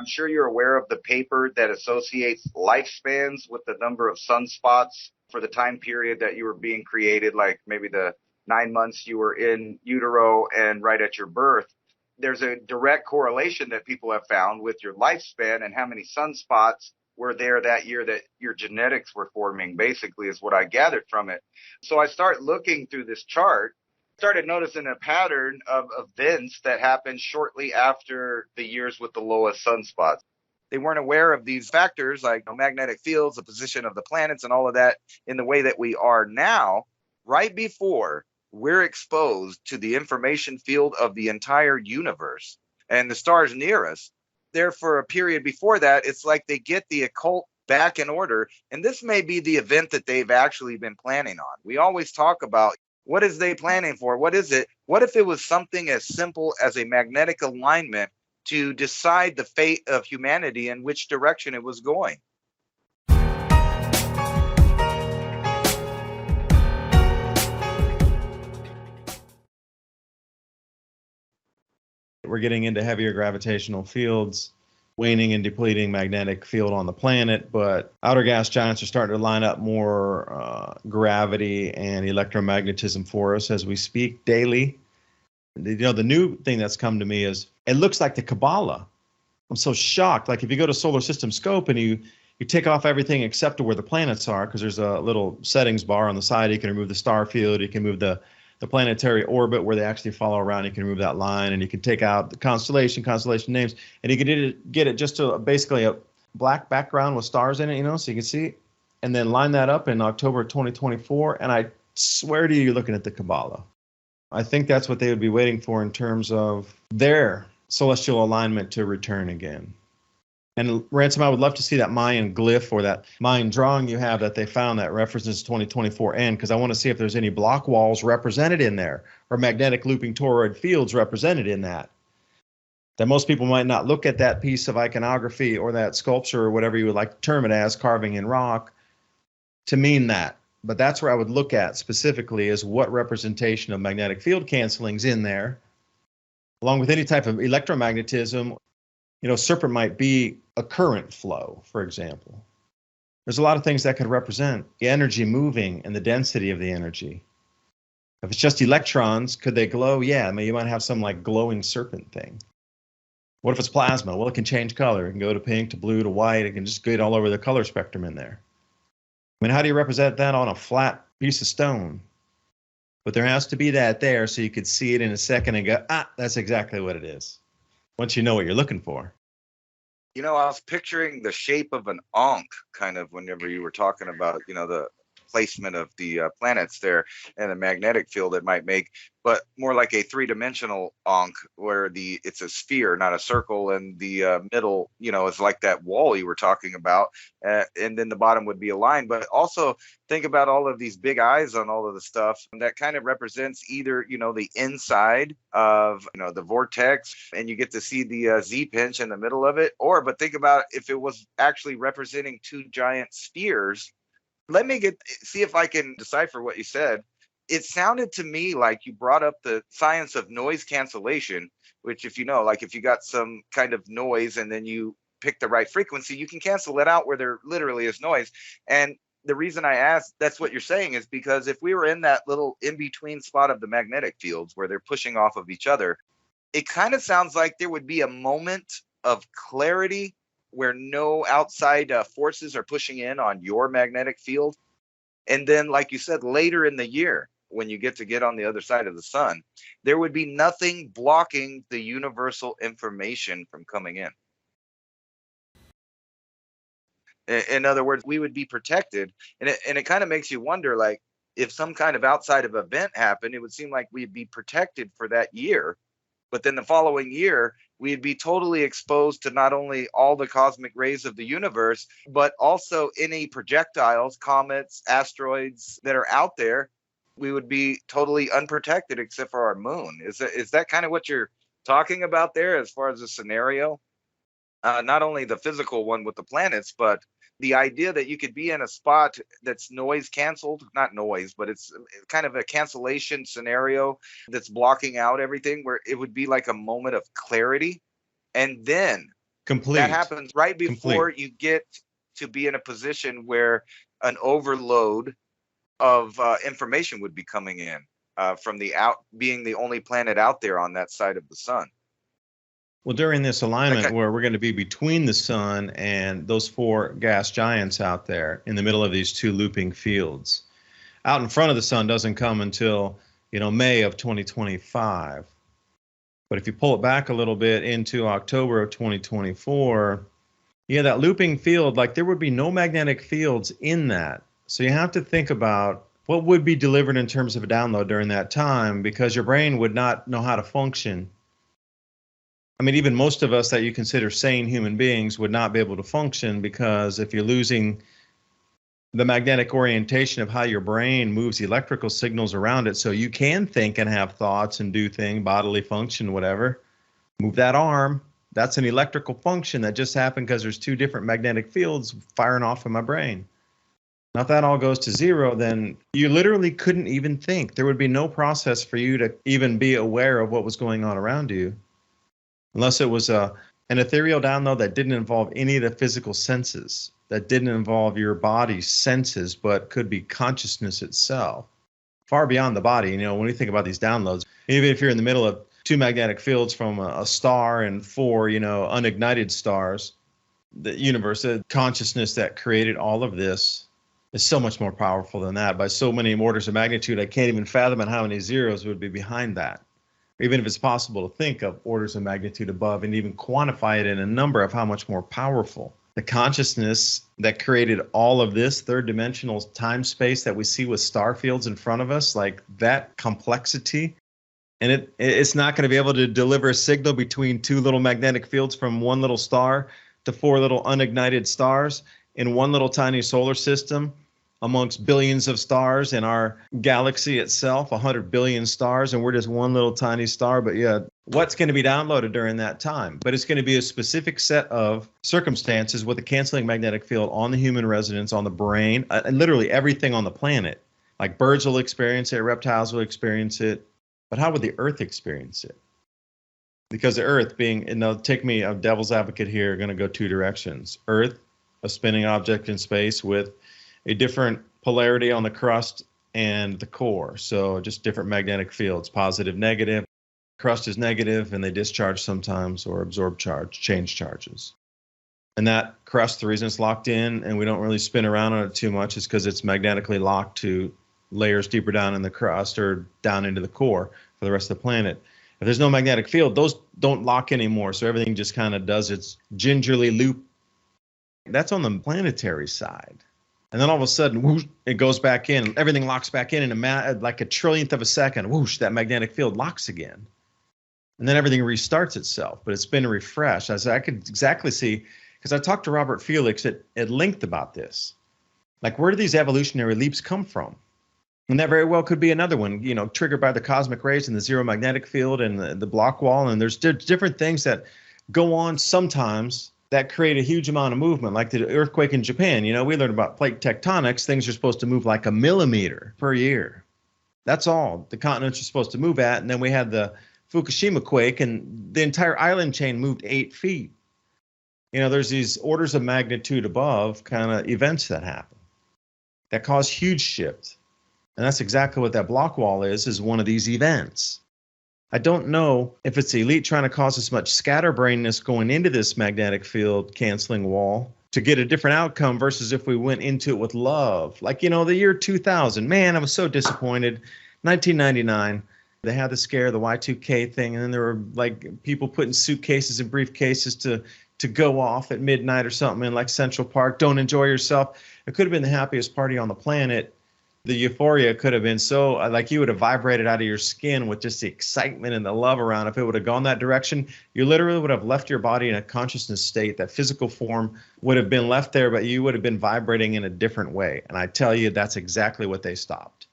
I'm sure you're aware of the paper that associates lifespans with the number of sunspots for the time period that you were being created, like maybe the 9 months you were in utero and right at your birth. There's a direct correlation that people have found with your lifespan and how many sunspots were there that year that your genetics were forming, basically, is what I gathered from it. So I start looking through this chart, started noticing a pattern of events that happened shortly after the years with the lowest sunspots. They weren't aware of these factors like magnetic fields, the position of the planets, and all of that in the way that we are now, right before we're exposed to the information field of the entire universe and the stars near us. There for a period before that, it's like they get the occult back in order. And this may be the event that they've actually been planning on. We always talk about what is they planning for? What is it? What if it was something as simple as a magnetic alignment to decide the fate of humanity and which direction it was going? We're getting into heavier gravitational fields, waning and depleting magnetic field on the planet, but outer gas giants are starting to line up more gravity and electromagnetism for us as we speak daily. The new thing that's come to me is it looks like the Kabbalah. I'm so shocked. Like if you go to Solar System Scope and you take off everything except to where the planets are, because there's a little settings bar on the side. You can remove the star field. You can move the planetary orbit where they actually follow around. You can remove that line, and you can take out the constellation names, and you can get it just to basically a black background with stars in it, so you can see, and then line that up in October 2024. And I swear to you, you're looking at the Kabbalah. I think that's what they would be waiting for in terms of their celestial alignment to return again. And Ransom, I would love to see that Mayan glyph or that Mayan drawing you have that they found that references 2024 end, because I want to see if there's any block walls represented in there or magnetic looping toroid fields represented in that. That most people might not look at that piece of iconography or that sculpture or whatever you would like to term it as, carving in rock, to mean that. But that's where I would look at specifically is what representation of magnetic field canceling is in there, along with any type of electromagnetism. Serpent might be a current flow, for example. There's a lot of things that could represent the energy moving and the density of the energy. If it's just electrons, could they glow? Yeah, you might have some like glowing serpent thing. What if it's plasma? Well, it can change color. It can go to pink, to blue, to white. It can just get all over the color spectrum in there. How do you represent that on a flat piece of stone? But there has to be that there so you could see it in a second and go, that's exactly what it is. Once you know what you're looking for. I was picturing the shape of an ankh kind of whenever you were talking about, the placement of the planets there and the magnetic field it might make, but more like a three-dimensional ankh where it's a sphere, not a circle, and the middle, is like that wall you were talking about, and then the bottom would be a line. But also think about all of these big eyes on all of the stuff that kind of represents either, the inside of, the vortex, and you get to see the Z-pinch in the middle of it, but think about if it was actually representing two giant spheres. Let me see if I can decipher what you said. It sounded to me like you brought up the science of noise cancellation, which if if you got some kind of noise and then you pick the right frequency, you can cancel it out where there literally is noise. And the reason I asked that's what you're saying is because if we were in that little in-between spot of the magnetic fields where they're pushing off of each other, it kind of sounds like there would be a moment of clarity where no outside forces are pushing in on your magnetic field. And then, like you said, later in the year, when you get on the other side of the sun, there would be nothing blocking the universal information from coming in. In other words, we would be protected. And it kind of makes you wonder, like, if some kind of outside of event happened, it would seem like we'd be protected for that year. But then the following year, we'd be totally exposed to not only all the cosmic rays of the universe, but also any projectiles, comets, asteroids that are out there. We would be totally unprotected except for our moon. Is that kind of what you're talking about there as far as the scenario? Not only the physical one with the planets, but the idea that you could be in a spot that's noise canceled, not noise, but it's kind of a cancellation scenario that's blocking out everything, where it would be like a moment of clarity. And then That Complete. happens right Complete. before you get to be in a position where an overload of information would be coming in from the out, being the only planet out there on that side of the sun. Well, during this Like alignment where we're going to be between the sun and those four gas giants out there in the middle of these two looping fields, out in front of the sun doesn't come until, May of 2025. But if you pull it back a little bit into October of 2024, yeah, that looping field, like there would be no magnetic fields in that. So you have to think about what would be delivered in terms of a download during that time, because your brain would not know how to function. I mean, even most of us that you consider sane human beings would not be able to function, because if you're losing the magnetic orientation of how your brain moves electrical signals around it so you can think and have thoughts and do things, bodily function, whatever, move that arm. That's an electrical function that just happened because there's two different magnetic fields firing off in my brain. Now, if that all goes to zero, then you literally couldn't even think. There would be no process for you to even be aware of what was going on around you, unless it was an ethereal download that didn't involve any of the physical senses, that didn't involve your body's senses, but could be consciousness itself, far beyond the body. When we think about these downloads, even if you're in the middle of two magnetic fields from a star and four, unignited stars, the universe, the consciousness that created all of this is so much more powerful than that by so many orders of magnitude. I can't even fathom how many zeros would be behind that. Even if it's possible to think of orders of magnitude above and even quantify it in a number of how much more powerful. The consciousness that created all of this third dimensional time space that we see with star fields in front of us, like that complexity, and it's not going to be able to deliver a signal between two little magnetic fields from one little star to four little unignited stars in one little tiny solar system amongst billions of stars in our galaxy itself, 100 billion stars, and we're just one little tiny star. But yeah, what's going to be downloaded during that time? But it's going to be a specific set of circumstances with a canceling magnetic field on the human residence, on the brain, and literally everything on the planet. Like birds will experience it, reptiles will experience it, but how would the Earth experience it? Because the Earth being, take me a devil's advocate here, going to go two directions. Earth, a spinning object in space with a different polarity on the crust and the core. So just different magnetic fields, positive, negative. Crust is negative and they discharge sometimes or absorb charge, change charges. And that crust, the reason it's locked in and we don't really spin around on it too much is because it's magnetically locked to layers deeper down in the crust or down into the core for the rest of the planet. If there's no magnetic field, those don't lock anymore. So everything just kind of does its gingerly loop. That's on the planetary side. And then all of a sudden, whoosh, it goes back in. Everything locks back in like a trillionth of a second. Whoosh, that magnetic field locks again. And then everything restarts itself, but it's been refreshed. As I could exactly see, because I talked to Robert Felix at length about this. Like, where do these evolutionary leaps come from? And that very well could be another one, triggered by the cosmic rays and the zero magnetic field and the block wall. And there's different things that go on sometimes that create a huge amount of movement, like the earthquake in Japan. We learned about plate tectonics. Things are supposed to move like a millimeter per year. That's all the continents are supposed to move at. And then we had the Fukushima quake, and the entire island chain moved 8 feet. There's these orders of magnitude above kind of events that happen that cause huge shifts. And that's exactly what that block wall is one of these events. I don't know if it's the elite trying to cause as much scatterbrainness going into this magnetic field canceling wall to get a different outcome versus if we went into it with love. Like, the year 2000, man, I was so disappointed. 1999, they had the scare, the Y2K thing, and then there were like people putting suitcases and briefcases to go off at midnight or something in like Central Park. Don't enjoy yourself. It could have been the happiest party on the planet. The euphoria could have been so, like, you would have vibrated out of your skin with just the excitement and the love around. If it would have gone that direction, you literally would have left your body in a consciousness state. That physical form would have been left there, but you would have been vibrating in a different way. And I tell you, that's exactly what they stopped.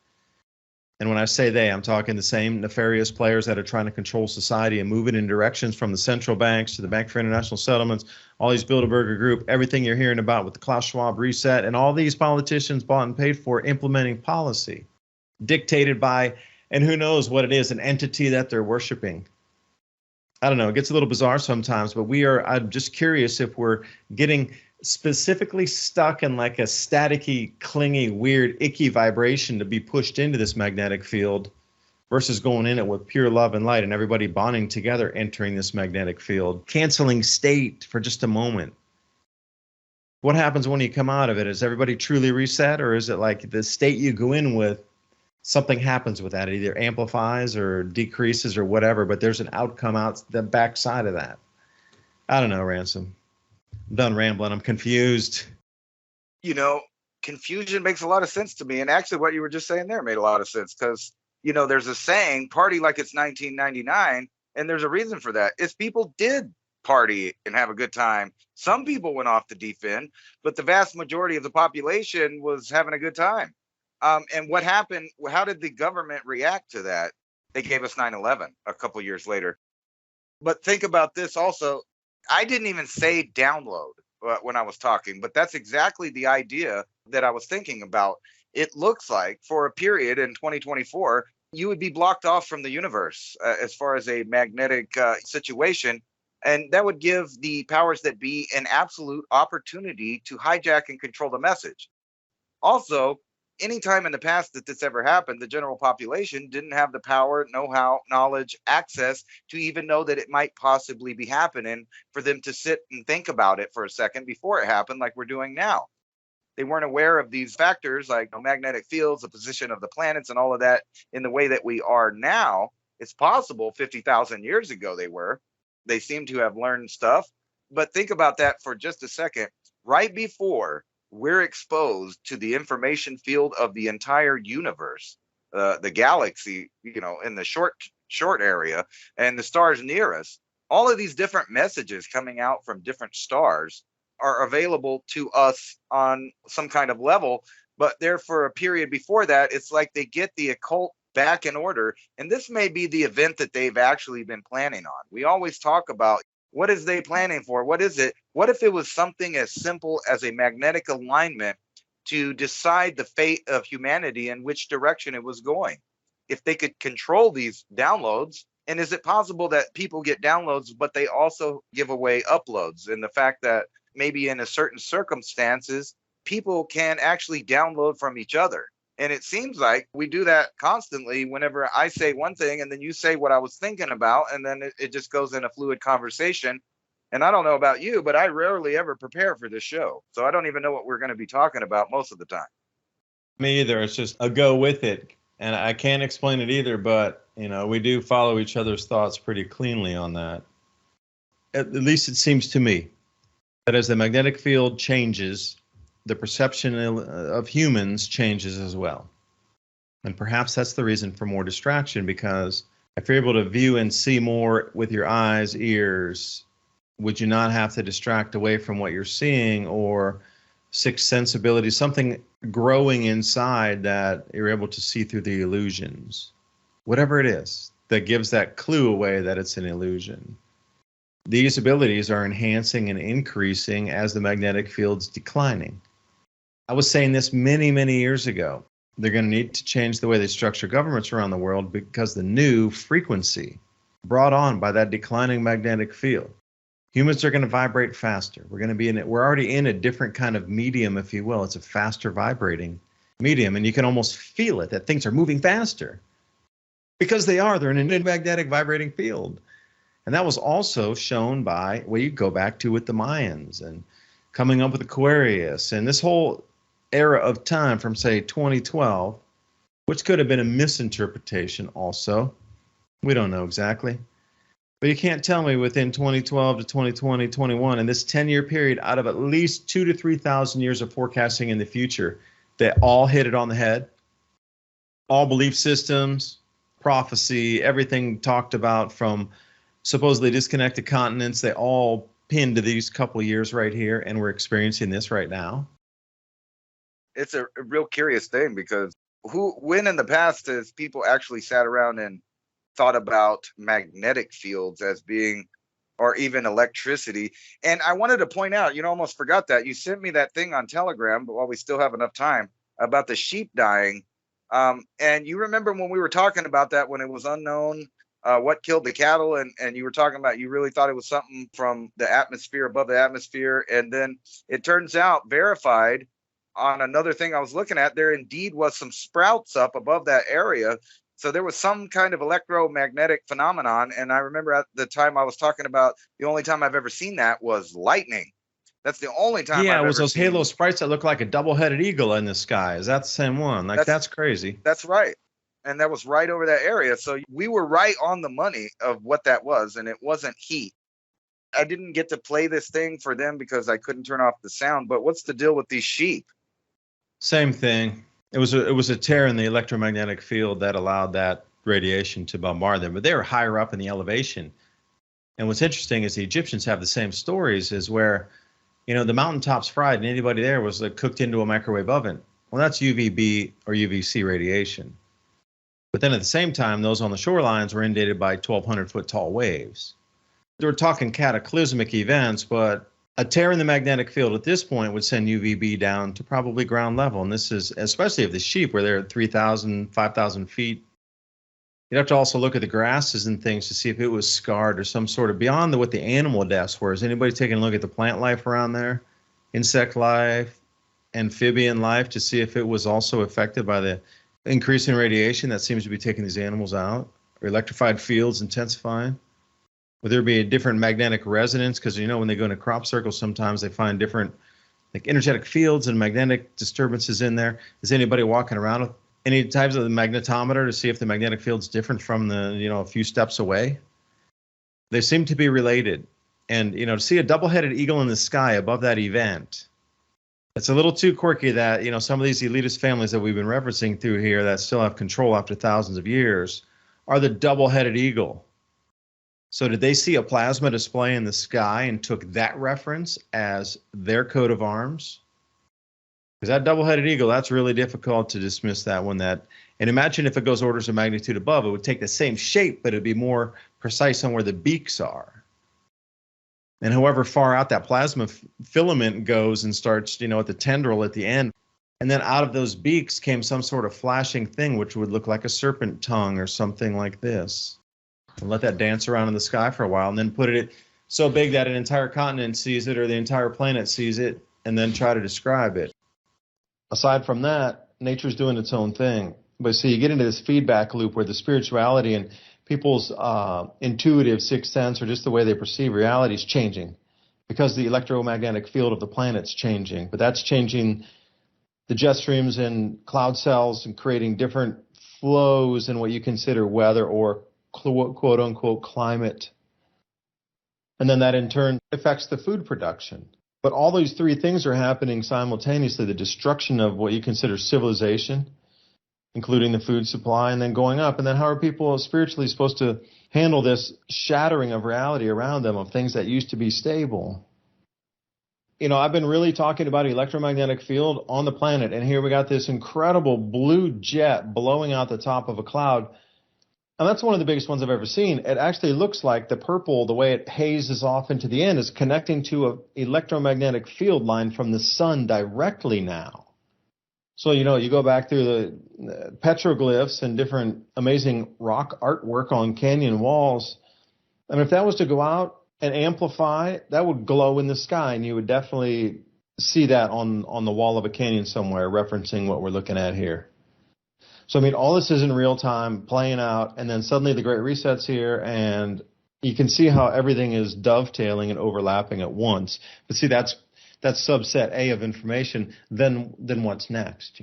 And when I say they, I'm talking the same nefarious players that are trying to control society and move it in directions from the central banks to the Bank for International Settlements, all these Bilderberger Group, everything you're hearing about with the Klaus Schwab reset, and all these politicians bought and paid for implementing policy dictated by, and who knows what it is, an entity that they're worshiping. I don't know, it gets a little bizarre sometimes, but I'm just curious if we're getting specifically stuck in like a staticky, clingy, weird, icky vibration to be pushed into this magnetic field versus going in it with pure love and light and everybody bonding together, entering this magnetic field, canceling state for just a moment. What happens when you come out of it? Is everybody truly reset, or is it like the state you go in with, something happens with that? It either amplifies or decreases or whatever, but there's an outcome out the backside of that. I don't know, Ransom. I'm done rambling. I'm confused. You know, confusion makes a lot of sense to me. And actually, what you were just saying there made a lot of sense because, there's a saying, party like it's 1999. And there's a reason for that. It's people did party and have a good time. Some people went off the deep end, but the vast majority of the population was having a good time. And what happened? How did the government react to that? They gave us 9/11 a couple years later. But think about this also. I didn't even say download when I was talking, but that's exactly the idea that I was thinking about. It looks like for a period in 2024, you would be blocked off from the universe as far as a magnetic situation. And that would give the powers that be an absolute opportunity to hijack and control the message. Also, anytime in the past that this ever happened, the general population didn't have the power, know-how, knowledge, access to even know that it might possibly be happening for them to sit and think about it for a second before it happened, like we're doing now. They weren't aware of these factors like magnetic fields, the position of the planets, and all of that in the way that we are now. It's possible 50,000 years ago they were. They seem to have learned stuff. But think about that for just a second. Right before we're exposed to the information field of the entire universe, the galaxy, in the short area, and the stars near us, all of these different messages coming out from different stars are available to us on some kind of level. But there for a period before that, it's like they get the occult back in order. And this may be the event that they've actually been planning on. We always talk about, what is they planning for? What is it? What if it was something as simple as a magnetic alignment to decide the fate of humanity and which direction it was going? If they could control these downloads, and is it possible that people get downloads, but they also give away uploads? And the fact that maybe in a certain circumstances, people can actually download from each other. And it seems like we do that constantly whenever I say one thing and then you say what I was thinking about, and then it just goes in a fluid conversation. And I don't know about you, but I rarely ever prepare for this show. So I don't even know what we're going to be talking about most of the time. Me either. It's just a go with it. And I can't explain it either, but, we do follow each other's thoughts pretty cleanly on that. At least it seems to me that as the magnetic field changes, the perception of humans changes as well. And perhaps that's the reason for more distraction, because if you're able to view and see more with your eyes, ears, would you not have to distract away from what you're seeing, or sixth sensibility, something growing inside that you're able to see through the illusions? Whatever it is that gives that clue away that it's an illusion. These abilities are enhancing and increasing as the magnetic field's declining. I was saying this many, many years ago. They're going to need to change the way they structure governments around the world because the new frequency brought on by that declining magnetic field. Humans are going to vibrate faster. We're already in a different kind of medium, if you will. It's a faster vibrating medium, and you can almost feel it, that things are moving faster. Because they're in a magnetic vibrating field. And that was also shown by, you go back to with the Mayans and coming up with Aquarius and this whole era of time from, say, 2012, which could have been a misinterpretation also. We don't know exactly. But you can't tell me within 2012 to 2020, 21, in this 10-year period, out of at least 2,000 to 3,000 years of forecasting in the future, they all hit it on the head. All belief systems, prophecy, everything talked about from supposedly disconnected continents, they all pinned to these couple of years right here, and we're experiencing this right now. It's a real curious thing, because when in the past has people actually sat around and thought about magnetic fields as being, or even electricity? And I wanted to point out, almost forgot that you sent me that thing on Telegram, but while we still have enough time, about the sheep dying. And you remember when we were talking about that, when it was unknown what killed the cattle, and you were talking about you really thought it was something from the atmosphere, above the atmosphere, and then it turns out, verified on another thing I was looking at, there indeed was some sprouts up above that area. So there was some kind of electromagnetic phenomenon. And I remember at the time I was talking about, the only time I've ever seen that was lightning. That's the only time Yeah, I've it was ever those seen. halo sprites that look like a double-headed eagle in the sky. Is that the same one? Like, that's crazy. That's right. And that was right over that area. So we were right on the money of what that was. And it wasn't heat. I didn't get to play this thing for them because I couldn't turn off the sound. But what's the deal with these sheep? Same thing. It was a tear in the electromagnetic field that allowed that radiation to bombard them. But they were higher up in the elevation. And what's interesting is the Egyptians have the same stories, is where, the mountaintops fried and anybody there was cooked into a microwave oven. Well, that's UVB or UVC radiation. But then at the same time, those on the shorelines were inundated by 1,200-foot tall waves. We're talking cataclysmic events, but a tear in the magnetic field at this point would send UVB down to probably ground level. And this is, especially of the sheep, where they're at 3,000, 5,000 feet. You'd have to also look at the grasses and things to see if it was scarred or some sort of, beyond what the animal deaths were. Is anybody taking a look at the plant life around there? Insect life, amphibian life, to see if it was also affected by the increase in radiation that seems to be taking these animals out, or electrified fields intensifying? Would there be a different magnetic resonance? Because, when they go into crop circles, sometimes they find different energetic fields and magnetic disturbances in there. Is anybody walking around with any types of the magnetometer to see if the magnetic field's different from the, a few steps away? They seem to be related. And, to see a double-headed eagle in the sky above that event, it's a little too quirky that, some of these elitist families that we've been referencing through here that still have control after thousands of years are the double-headed eagle. So did they see a plasma display in the sky and took that reference as their coat of arms? Because that double-headed eagle, that's really difficult to dismiss that one. And imagine if it goes orders of magnitude above, it would take the same shape, but it'd be more precise on where the beaks are. And however far out that plasma filament goes and starts, at the tendril at the end, and then out of those beaks came some sort of flashing thing, which would look like a serpent tongue or something like this. And let that dance around in the sky for a while, and then put it so big that an entire continent sees it or the entire planet sees it, and then try to describe it. Aside from that, nature's doing its own thing. But so you get into this feedback loop where the spirituality and people's intuitive sixth sense, or just the way they perceive reality, is changing because the electromagnetic field of the planet's changing. But that's changing the jet streams and cloud cells and creating different flows in what you consider weather or quote unquote climate. And then that in turn affects the food production. But all these three things are happening simultaneously: the destruction of what you consider civilization, including the food supply, and then going up. And then how are people spiritually supposed to handle this shattering of reality around them, of things that used to be stable? I've been really talking about electromagnetic field on the planet, and here we got this incredible blue jet blowing out the top of a cloud. And that's one of the biggest ones I've ever seen. It actually looks like the purple, the way it hazes off into the end, is connecting to an electromagnetic field line from the sun directly now. So, you go back through the petroglyphs and different amazing rock artwork on canyon walls. I mean, if that was to go out and amplify, that would glow in the sky, and you would definitely see that on the wall of a canyon somewhere, referencing what we're looking at here. So, I mean, all this is in real time playing out, and then suddenly the Great Reset's here, and you can see how everything is dovetailing and overlapping at once. But see, that's subset A of information. Then what's next,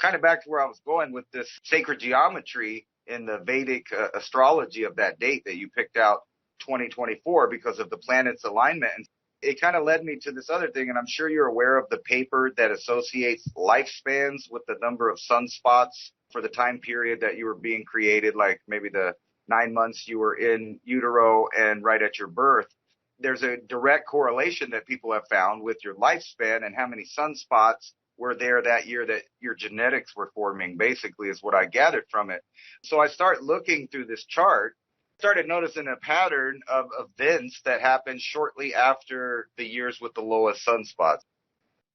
Kind of back to where I was going with this sacred geometry in the Vedic astrology of that date that you picked out, 2024, because of the planet's alignment. And it kind of led me to this other thing, and I'm sure you're aware of the paper that associates lifespans with the number of sunspots for the time period that you were being created, like maybe the 9 months you were in utero and right at your birth. There's a direct correlation that people have found with your lifespan and how many sunspots were there that year that your genetics were forming, basically, is what I gathered from it. So I start looking through this chart, started noticing a pattern of events that happened shortly after the years with the lowest sunspots.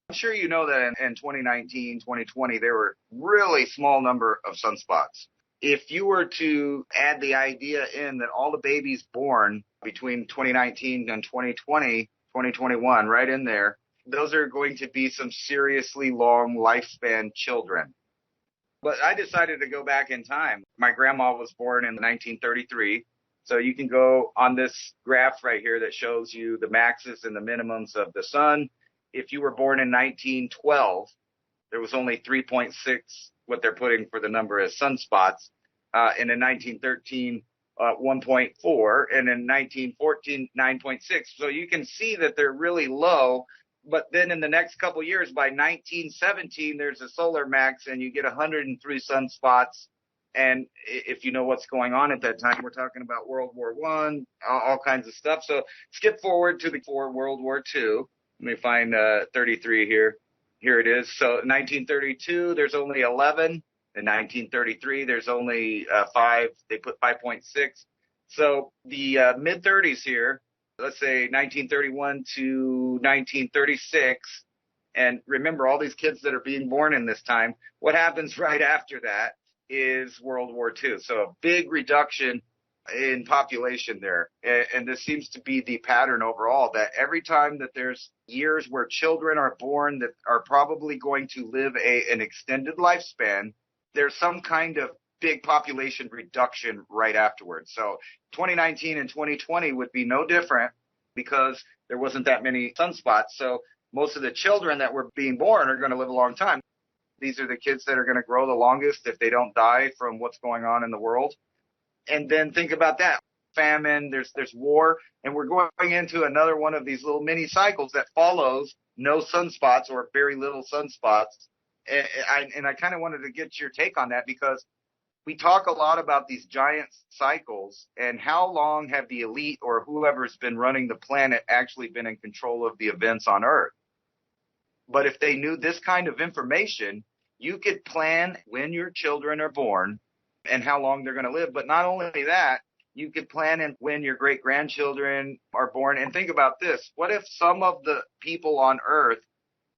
I'm sure you know that in 2019, 2020, there were really small number of sunspots. If you were to add the idea in that all the babies born between 2019 and 2020, 2021, right in there, those are going to be some seriously long lifespan children. But I decided to go back in time. My grandma was born in 1933. So you can go on this graph right here that shows you the maxes and the minimums of the sun. If you were born in 1912, there was only 3.6, what they're putting for the number as sunspots. And in 1913, 1.4. And in 1914, 9.6. So you can see that they're really low. But then in the next couple of years, by 1917, there's a solar max and you get 103 sunspots. And if you know what's going on at that time, we're talking about World War I, all kinds of stuff. So skip forward to before World War II. Let me find 33 here. Here it is. So 1932, there's only 11. In 1933, there's only 5. They put 5.6. So the mid-30s here, let's say 1931 to 1936, and remember all these kids that are being born in this time, what happens right after that is World War II. So a big reduction in population there. And this seems to be the pattern overall, that every time that there's years where children are born that are probably going to live an extended lifespan, there's some kind of big population reduction right afterwards. So 2019 and 2020 would be no different because there wasn't that many sunspots. So most of the children that were being born are going to live a long time. These are the kids that are going to grow the longest if they don't die from what's going on in the world. And then think about that. Famine, there's war, and we're going into another one of these little mini cycles that follows no sunspots or very little sunspots. And I kind of wanted to get your take on that because we talk a lot about these giant cycles and how long have the elite or whoever's been running the planet actually been in control of the events on Earth. But if they knew this kind of information, you could plan when your children are born and how long they're going to live. But not only that, you could plan in when your great-grandchildren are born. And think about this. What if some of the people on Earth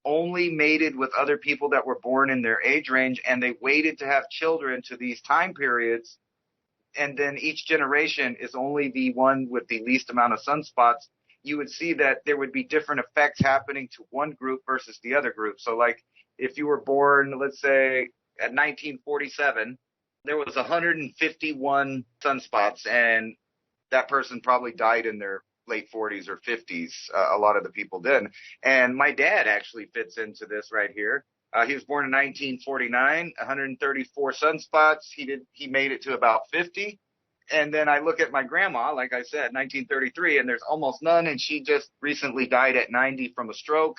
only mated with other people that were born in their age range and they waited to have children to these time periods, and then each generation is only the one with the least amount of sunspots? You would see that there would be different effects happening to one group versus the other group. So like if you were born, let's say at 1947, there was 151 sunspots and that person probably died in their late 40s or 50s. A lot of the people did. And my dad actually fits into this right here. He was born in 1949, 134 sunspots. He made it to about 50. And then I look at my grandma, like I said, 1933, and there's almost none. And she just recently died at 90 from a stroke.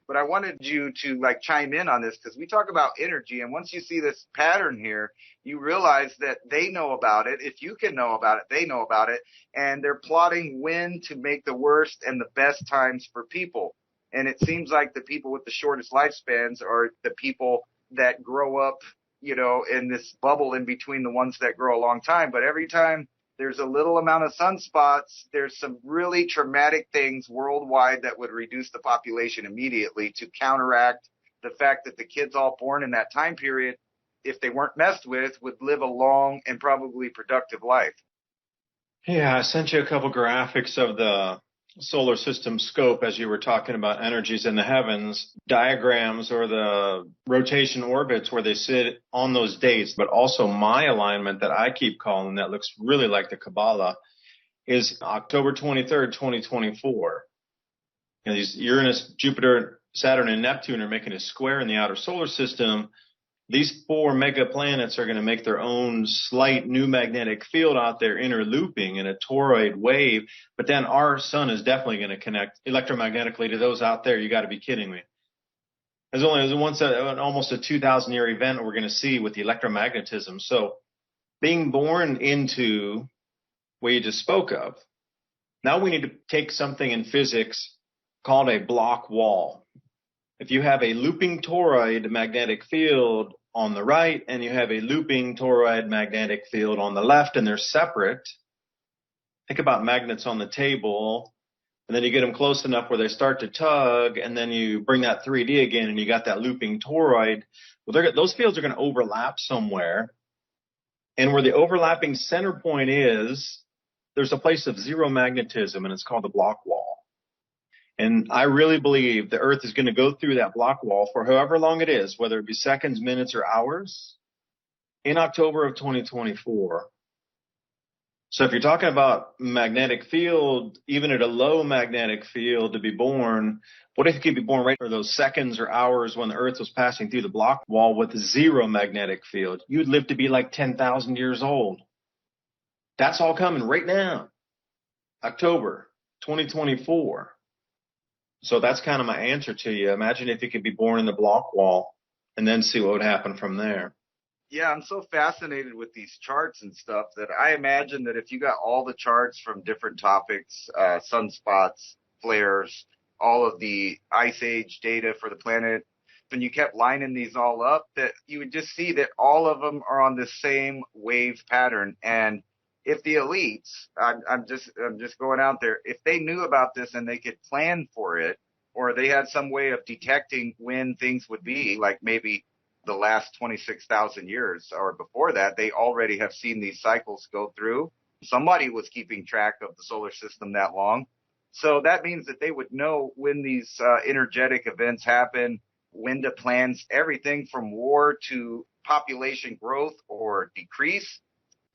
But I wanted you to like chime in on this because we talk about energy. And once you see this pattern here, you realize that they know about it. If you can know about it, they know about it. And they're plotting when to make the worst and the best times for people. And it seems like the people with the shortest lifespans are the people that grow up, you know, in this bubble in between the ones that grow a long time. But every time there's a little amount of sunspots, there's some really traumatic things worldwide that would reduce the population immediately to counteract the fact that the kids all born in that time period, if they weren't messed with, would live a long and probably productive life. Yeah, I sent you a couple graphics of the solar system scope as you were talking about energies in the heavens, diagrams or the rotation orbits where they sit on those dates, but also my alignment that I keep calling that looks really like the Kabbalah is October 23rd, 2024. You know, these Uranus, Jupiter, Saturn, and Neptune are making a square in the outer solar system. These 4 mega planets are going to make their own slight new magnetic field out there, interlooping in a toroid wave. But then our sun is definitely going to connect electromagnetically to those out there. You got to be kidding me. There's almost a 2,000-year event we're going to see with the electromagnetism. So being born into what you just spoke of, now we need to take something in physics called a block wall. If you have a looping toroid magnetic field on the right and you have a looping toroid magnetic field on the left and they're separate, think about magnets on the table, and then you get them close enough where they start to tug, and then you bring that 3D again and you got that looping toroid. Well, those fields are going to overlap somewhere. And where the overlapping center point is, there's a place of zero magnetism, and it's called the block wall. And I really believe the Earth is going to go through that block wall for however long it is, whether it be seconds, minutes, or hours, in October of 2024. So if you're talking about magnetic field, even at a low magnetic field to be born, what if you could be born right for those seconds or hours when the Earth was passing through the block wall with zero magnetic field? You'd live to be like 10,000 years old. That's all coming right now, October 2024. So that's kind of my answer to you. Imagine if you could be born in the block wall and then see what would happen from there. Yeah, I'm so fascinated with these charts and stuff that I imagine that if you got all the charts from different topics, sunspots, flares, all of the ice age data for the planet, and you kept lining these all up, that you would just see that all of them are on the same wave pattern. And if the elites, I'm just going out there, if they knew about this and they could plan for it, or they had some way of detecting when things would be, like maybe the last 26,000 years or before that, they already have seen these cycles go through. Somebody was keeping track of the solar system that long. So that means that they would know when these energetic events happen, when to plan everything from war to population growth or decrease.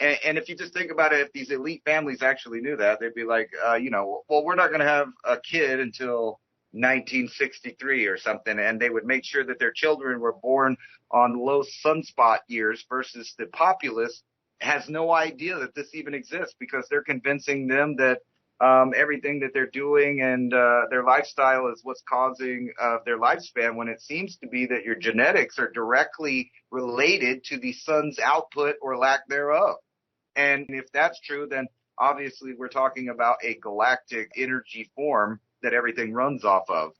And if you just think about it, if these elite families actually knew that, they'd be like, well, we're not going to have a kid until 1963 or something, and they would make sure that their children were born on low sunspot years versus the populace has no idea that this even exists because they're convincing them that everything that they're doing and their lifestyle is what's causing their lifespan, when it seems to be that your genetics are directly related to the sun's output or lack thereof. And if that's true, then obviously we're talking about a galactic energy form that everything runs off of.